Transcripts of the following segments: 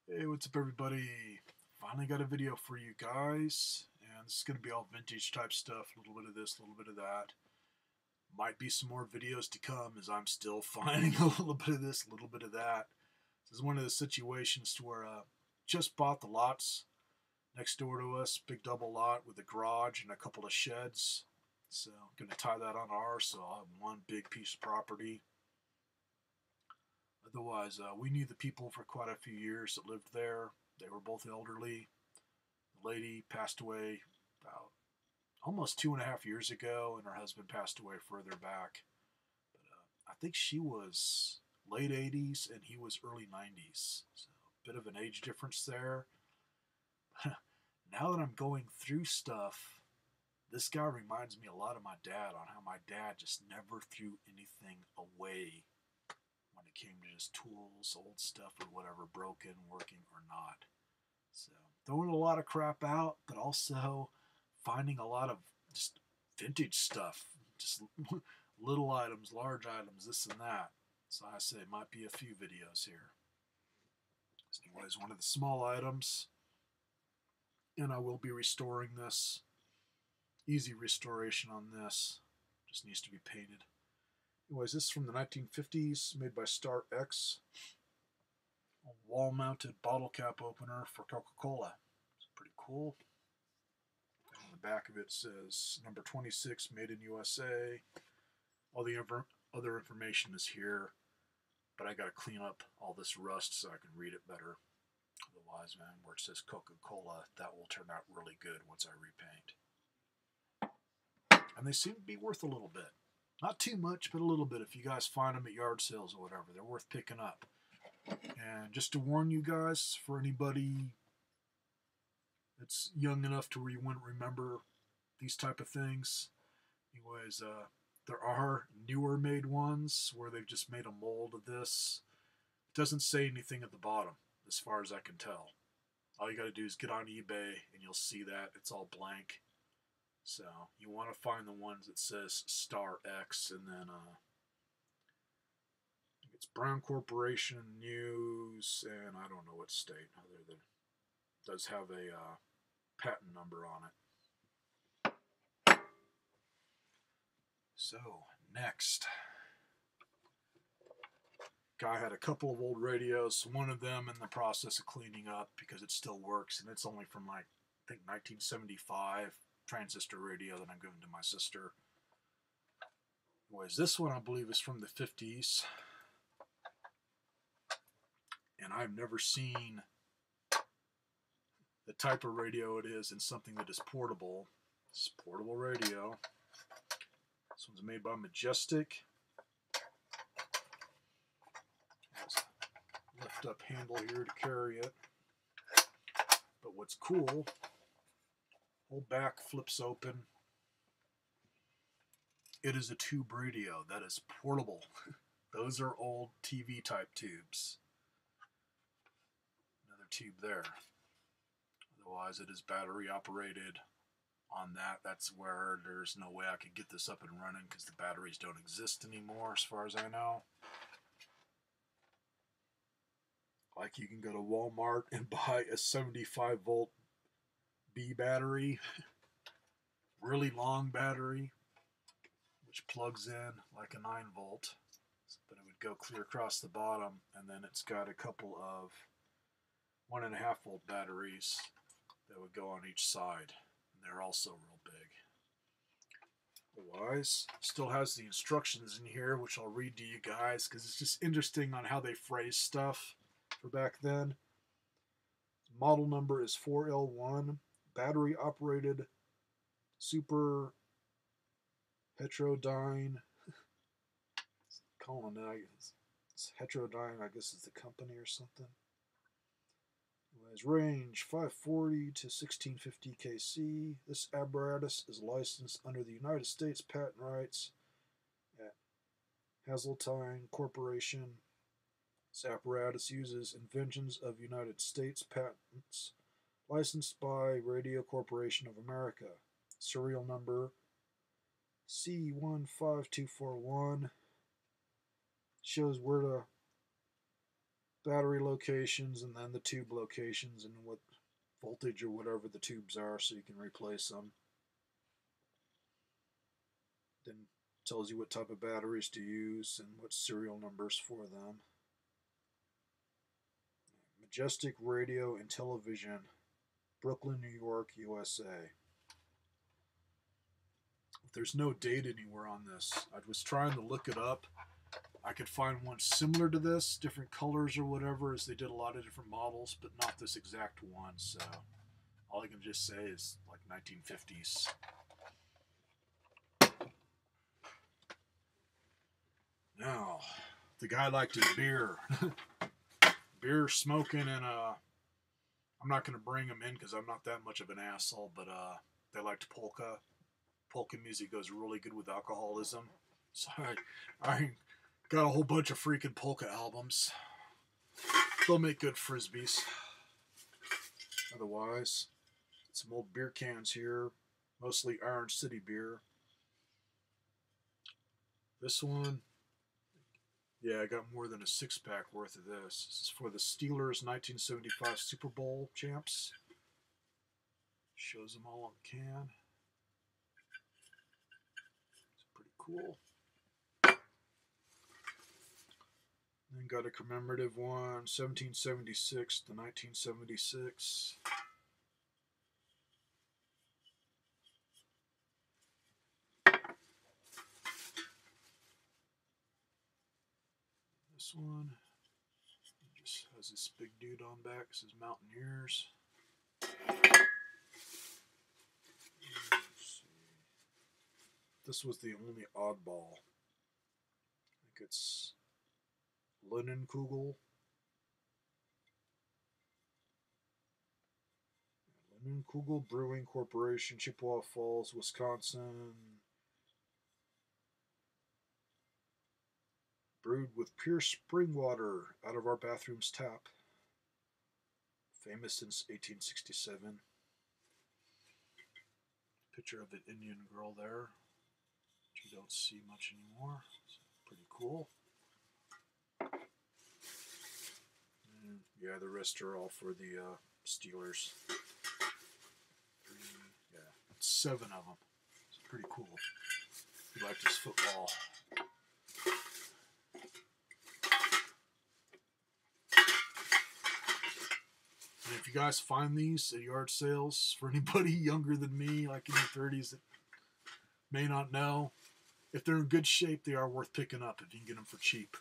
Hey, what's up everybody? Finally got a video for you guys, and this is going to be all vintage type stuff, a little bit of this, a little bit of that. Might be some more videos to come as I'm still finding a little bit of this, a little bit of that. This is one of the situations to where just bought the lots next door to us, big double lot with a garage and a couple of sheds. So I'm going to tie that on ours, so I'll have one big piece of property. Otherwise, we knew the people for quite a few years that lived there. They were both elderly. The lady passed away about almost 2.5 years ago, and her husband passed away further back. But I think she was late 80s and he was early 90s. So a bit of an age difference there. Now that I'm going through stuff, this guy reminds me a lot of my dad on how my dad just never threw anything away when it came to just tools, old stuff, or whatever, broken, working, or not. So throwing a lot of crap out, but also finding a lot of just vintage stuff, just little items, large items, this and that. So I say it might be a few videos here. So anyways, one of the small items, and I will be restoring this. Easy restoration on this. Just needs to be painted. Anyways, this is from the 1950s, made by Star X. A wall-mounted bottle cap opener for Coca-Cola. It's pretty cool. And on the back of it says number 26, made in USA. All the other information is here, but I got to clean up all this rust so I can read it better. Otherwise, man, where it says Coca-Cola, that will turn out really good once I repaint. And they seem to be worth a little bit. Not too much, but a little bit. If you guys find them at yard sales or whatever, they're worth picking up. And just to warn you guys, for anybody that's young enough to where you wouldn't remember these type of things, anyways, there are newer made ones where they've just made a mold of this. It doesn't say anything at the bottom, as far as I can tell. All you got to do is get on eBay and you'll see that it's all blank. So you want to find the ones that says Star X, and then it's Brown Corporation News, and I don't know what state, other than it does have a patent number on it. So next, guy had a couple of old radios. One of them in the process of cleaning up because it still works, and it's only from like I think 1975 transistor radio that I'm giving to my sister. Anyways, this one I believe is from the 50s. And I've never seen the type of radio it is in something that is portable. This is portable radio. This one's made by Majestic. Has a lift up handle here to carry it. But what's cool, whole back flips open. It is a tube radio that is portable. Those are old TV type tubes. Another tube there. Otherwise, it is battery operated. On that, that's where there's no way I could get this up and running because the batteries don't exist anymore, as far as I know. Like, you can go to Walmart and buy a 75 volt B battery, really long battery, which plugs in like a 9 volt, but it would go clear across the bottom, and then it's got a couple of 1.5 volt batteries that would go on each side, and they're also real big. Otherwise, still has the instructions in here, which I'll read to you guys because it's just interesting on how they phrase stuff for back then. Model number is 4L1, battery operated super heterodyne. Calling it, it's heterodyne, I guess is the company or something. Anyways, range 540 to 1650 kc. This apparatus is licensed under the United States patent rights at Hazeltine Corporation. This apparatus uses inventions of United States patents licensed by Radio Corporation of America. Serial number C15241 shows where to battery locations, and then the tube locations and what voltage or whatever the tubes are, so you can replace them. Then tells you what type of batteries to use and what serial numbers for them. Majestic Radio and Television, Brooklyn, New York, USA. There's no date anywhere on this. I was trying to look it up. I could find one similar to this, different colors or whatever, as they did a lot of different models, but not this exact one. So all I can just say is like 1950s. Now, the guy liked his beer. Beer, smoking, and I'm not going to bring them in because I'm not that much of an asshole, but they liked polka. Polka music goes really good with alcoholism. So I got a whole bunch of freaking polka albums. They'll make good frisbees. Otherwise, some old beer cans here. Mostly Iron City beer. This one, yeah, I got more than a 6-pack worth of this. This is for the Steelers 1975 Super Bowl champs. Shows them all on the can. It's pretty cool. Then got a commemorative one, 1776 to 1976. This one just has this big dude on back. It says Mountaineers. This was the only oddball. I think it's Linnenkugel. Linnenkugel Brewing Corporation, Chippewa Falls, Wisconsin. Brewed with pure spring water out of our bathroom's tap. Famous since 1867. Picture of an Indian girl there, which you don't see much anymore. It's pretty cool. And yeah, the rest are all for the Steelers. Yeah, 7 of them. It's pretty cool. He liked his football. And if you guys find these at yard sales, for anybody younger than me, like in your 30s that may not know, if they're in good shape, they are worth picking up if you can get them for cheap.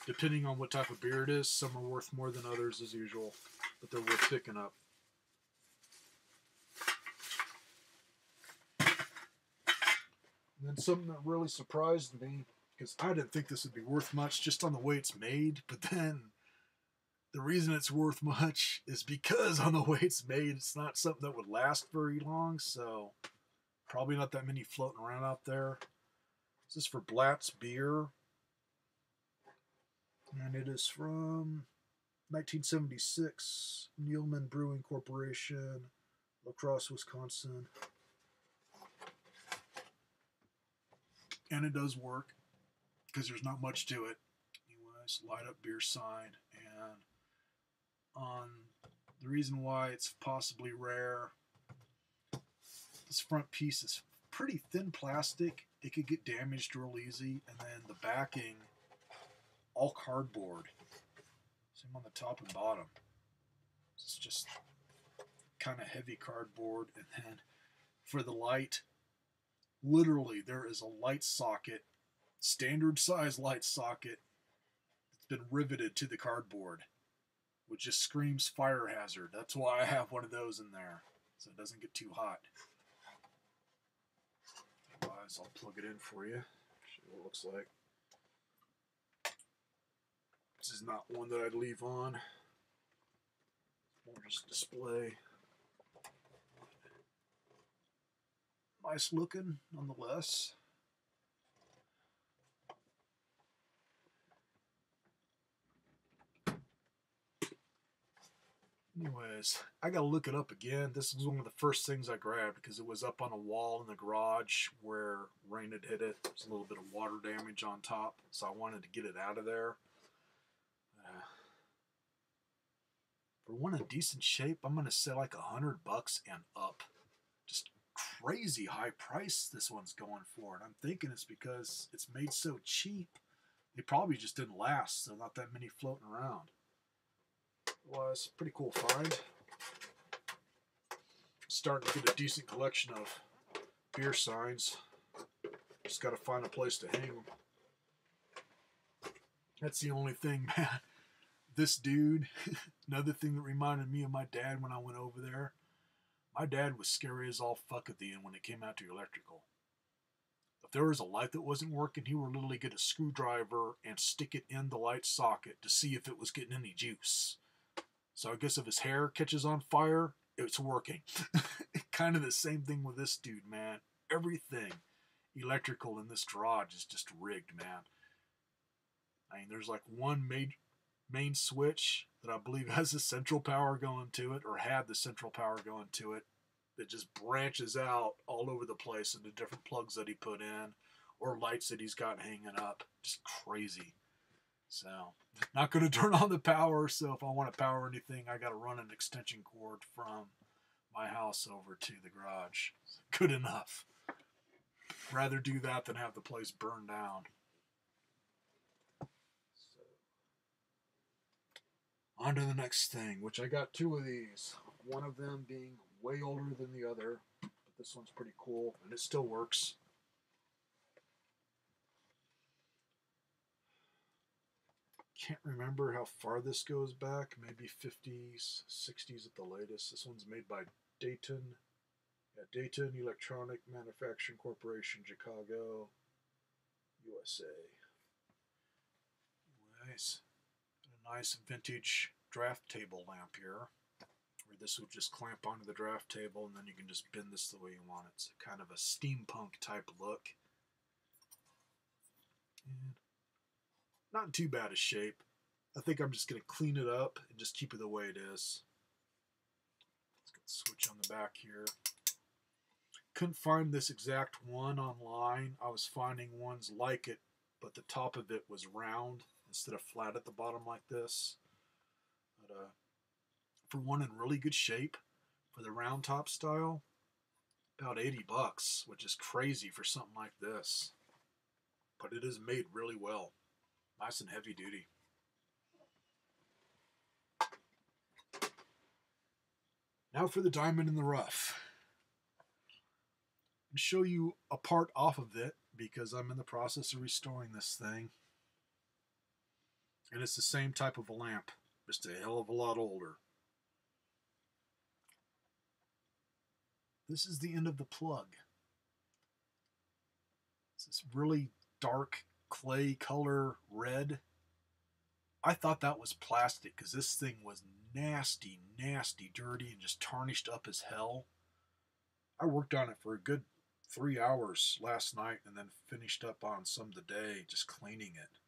Depending on what type of beer it is, some are worth more than others as usual, but they're worth picking up. And then something that really surprised me, because I didn't think this would be worth much just on the way it's made, but then the reason it's worth much is because on the way it's made, it's not something that would last very long, so probably not that many floating around out there. This is for Blatt's Beer, and it is from 1976, Neilman Brewing Corporation, La Crosse, Wisconsin. And it does work, because there's not much to it. Anyways, light up beer sign, and on the reason why it's possibly rare, this front piece is pretty thin plastic. It could get damaged real easy, and then the backing, all cardboard. Same on the top and bottom. It's just kind of heavy cardboard, and then for the light, literally there is a light socket, standard size light socket, that's been riveted to the cardboard, which just screams fire hazard. That's why I have one of those in there, so it doesn't get too hot. Otherwise, I'll plug it in for you. Show you what it looks like. This is not one that I'd leave on. More just display. Nice looking, nonetheless. Anyways, I gotta look it up again. This was one of the first things I grabbed because it was up on a wall in the garage where rain had hit it. There's a little bit of water damage on top, so I wanted to get it out of there. For one in decent shape, I'm gonna say like $100 and up. Just crazy high price this one's going for, and I'm thinking it's because it's made so cheap. They probably just didn't last, so not that many floating around. Was pretty cool find. Starting to get a decent collection of beer signs. Just got to find a place to hang them. That's the only thing, man. This dude, another thing that reminded me of my dad when I went over there. My dad was scary as all fuck at the end when it came out to electrical. If there was a light that wasn't working, he would literally get a screwdriver and stick it in the light socket to see if it was getting any juice. So I guess if his hair catches on fire, it's working. Kind of the same thing with this dude, man. Everything electrical in this garage is just rigged, man. I mean, there's like one main switch that I believe has the central power going to it, or had the central power going to it, that just branches out all over the place into different plugs that he put in, or lights that he's got hanging up. Just crazy. So, not going to turn on the power, so if I want to power anything, I got to run an extension cord from my house over to the garage. Good enough. Rather do that than have the place burned down. So, on to the next thing, which I got two of these. One of them being way older than the other, but this one's pretty cool, and it still works. Can't remember how far this goes back. Maybe 50s, 60s at the latest. This one's made by Dayton. Yeah, Dayton Electronic Manufacturing Corporation, Chicago, USA. Anyways, a nice vintage draft table lamp here, where this would just clamp onto the draft table, and then you can just bend this the way you want it. It's kind of a steampunk type look. And not in too bad a shape. I think I'm just going to clean it up and just keep it the way it is. Let's get the switch on the back here. Couldn't find this exact one online. I was finding ones like it, but the top of it was round instead of flat at the bottom like this. But for one in really good shape, for the round top style, about $80, which is crazy for something like this. But it is made really well. Nice and heavy duty. Now for the diamond in the rough. I'll show you a part off of it because I'm in the process of restoring this thing. And it's the same type of a lamp, just a hell of a lot older. This is the end of the plug. It's this really dark clay color red. I thought that was plastic because this thing was nasty, nasty, dirty, and just tarnished up as hell. I worked on it for a good 3 hours last night and then finished up on some today, just cleaning it,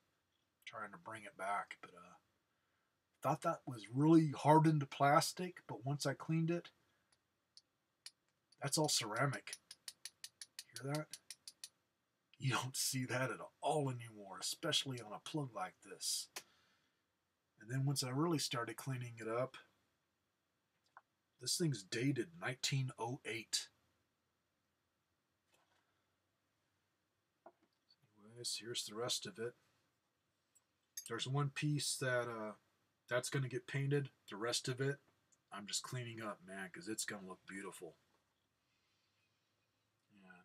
trying to bring it back. But thought that was really hardened plastic, but once I cleaned it, that's all ceramic. Hear that? You don't see that at all anymore, especially on a plug like this. And then once I really started cleaning it up, this thing's dated 1908. Anyways, here's the rest of it. There's one piece that's going to get painted. The rest of it, I'm just cleaning up, man, because it's going to look beautiful. Yeah.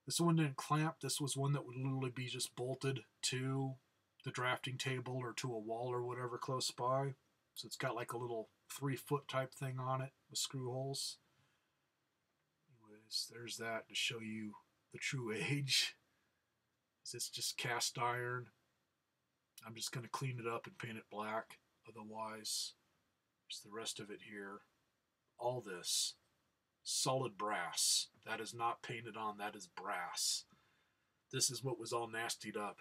This one didn't clamp. This was one that would literally be just bolted to the drafting table or to a wall or whatever close by. So it's got like a little 3-foot type thing on it with screw holes. Anyways, there's that to show you the true age. It's just cast iron. I'm just going to clean it up and paint it black. Otherwise, there's the rest of it here. All this solid brass. That is not painted on. That is brass. This is what was all nastied up.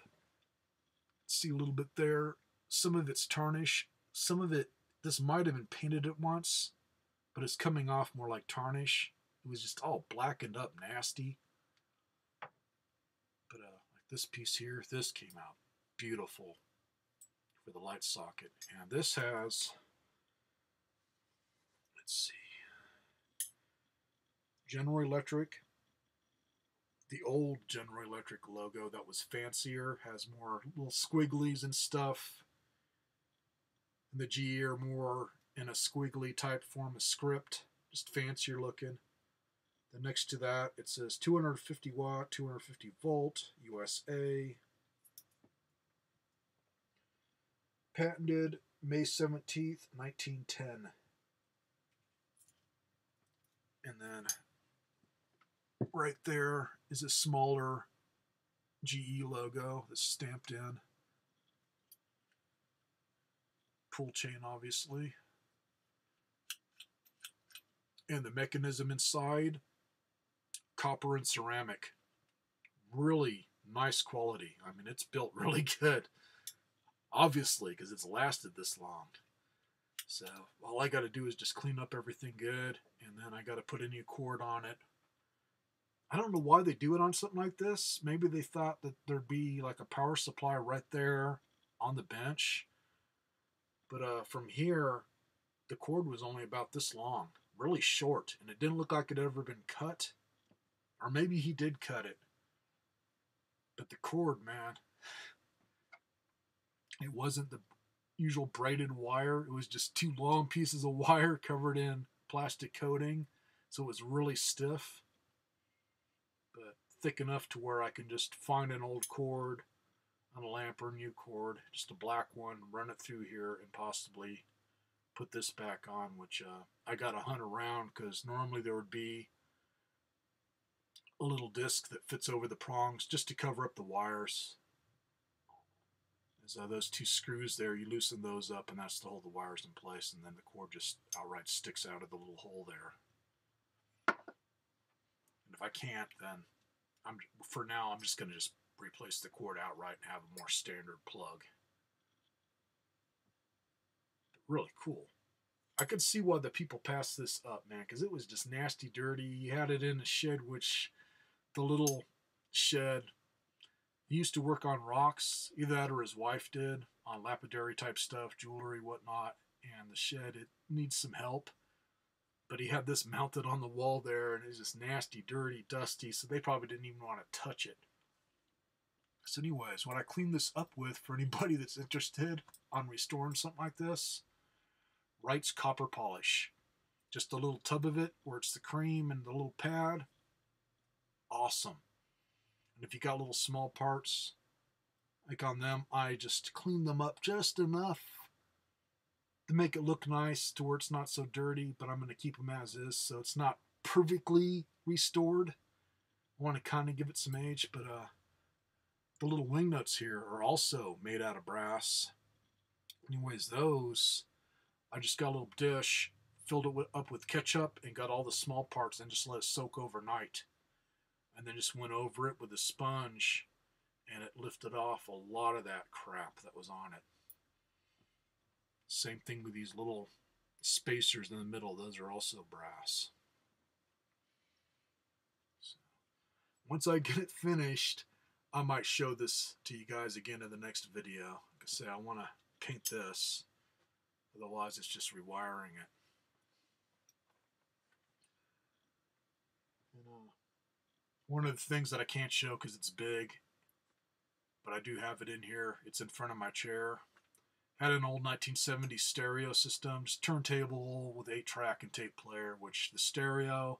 See a little bit there. Some of it's tarnish. Some of it, this might have been painted at once, but it's coming off more like tarnish. It was just all blackened up nasty. But like this piece here, this came out beautiful for the light socket. And this has Let's see. General Electric. The old General Electric logo that was fancier, has more little squigglies and stuff. And the GE are more in a squiggly type form of script, just fancier looking. Then next to that, it says 250 watt, 250 volt, USA. Patented May 17th, 1910. And then right there is a smaller GE logo that's stamped in. Pull chain, obviously. And the mechanism inside, copper and ceramic. Really nice quality. I mean, it's built really good. Obviously, because it's lasted this long. So all I got to do is just clean up everything good, and then I got to put a new cord on it. I don't know why they do it on something like this. Maybe they thought that there'd be like a power supply right there on the bench. But from here, the cord was only about this long, really short, and it didn't look like it had ever been cut. Or maybe he did cut it. But the cord, man, it wasn't the usual braided wire. It was just two long pieces of wire covered in plastic coating. So it was really stiff, but thick enough to where I can just find an old cord on a lamp or a new cord, just a black one, run it through here, and possibly put this back on, which I got to hunt around because normally there would be a little disc that fits over the prongs just to cover up the wires. So those two screws there, you loosen those up, and that's to hold the wires in place, and then the cord just outright sticks out of the little hole there. And if I can't, then for now I'm just going to just replace the cord outright and have a more standard plug. But really cool. I could see why the people passed this up, man, because it was just nasty dirty. He had it in a shed, which the little shed, he used to work on rocks, either that or his wife did, on lapidary type stuff, jewelry, whatnot. And the shed, it needs some help. But he had this mounted on the wall there, and it's just nasty, dirty, dusty, so they probably didn't even want to touch it. So anyways, what I cleaned this up with, for anybody that's interested on restoring something like this, Wright's copper polish. Just a little tub of it, where it's the cream and the little pad. Awesome. And if you got little small parts, like on them, I just clean them up just enough to make it look nice to where it's not so dirty, but I'm going to keep them as is, so it's not perfectly restored. I want to kind of give it some age, but the little wing nuts here are also made out of brass. Anyways, those, I just got a little dish, filled it up with ketchup, and got all the small parts and just let it soak overnight. And then just went over it with a sponge, and it lifted off a lot of that crap that was on it. Same thing with these little spacers in the middle. Those are also brass. So, once I get it finished, I might show this to you guys again in the next video. Like I say, I want to paint this. Otherwise, it's just rewiring it. One of the things that I can't show because it's big, but I do have it in here. It's in front of my chair. Had an old 1970s stereo system, just turntable with 8-track and tape player, which the stereo,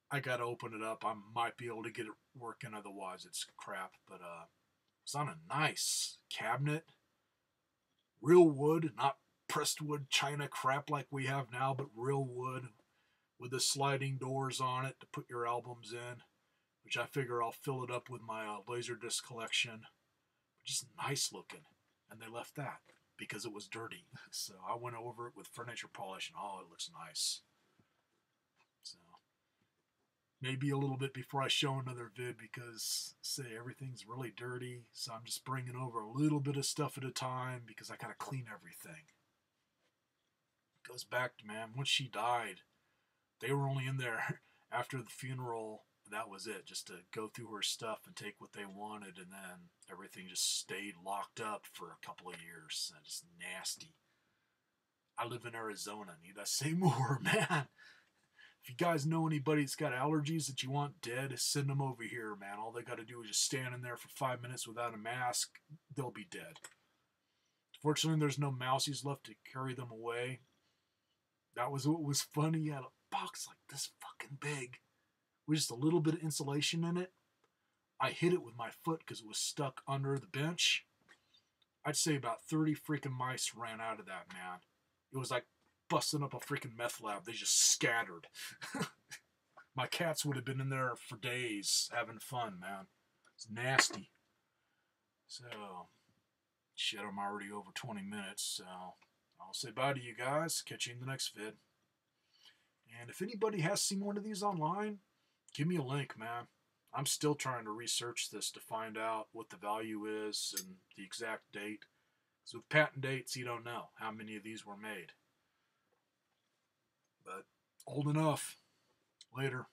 I got to open it up. I might be able to get it working, otherwise it's crap. But it's on a nice cabinet. Real wood, not pressed wood china crap like we have now, but real wood with the sliding doors on it to put your albums in, which I figure I'll fill it up with my Laserdisc collection. Just nice looking. And they left that because it was dirty. So I went over it with furniture polish, and oh, it looks nice. So maybe a little bit before I show another vid, because say everything's really dirty. So I'm just bringing over a little bit of stuff at a time because I gotta clean everything. It goes back to, man, once she died, they were only in there after the funeral. That was it, just to go through her stuff and take what they wanted, and then everything just stayed locked up for a couple of years. And just nasty. I live in Arizona. Need I say more, man? If you guys know anybody that's got allergies that you want dead, send them over here, man. All they got to do is just stand in there for 5 minutes without a mask. They'll be dead. Fortunately, there's no mousies left to carry them away. That was what was funny. You had a box like this fucking big with just a little bit of insulation in it. I hit it with my foot because it was stuck under the bench. I'd say about 30 freaking mice ran out of that, man. It was like busting up a freaking meth lab. They just scattered. My cats would have been in there for days having fun, man. It's nasty. So, shit, I'm already over 20 minutes, so I'll say bye to you guys. Catch you in the next vid. And if anybody has seen one of these online, give me a link, man. I'm still trying to research this to find out what the value is and the exact date. Because with patent dates, you don't know how many of these were made. But old enough. Later.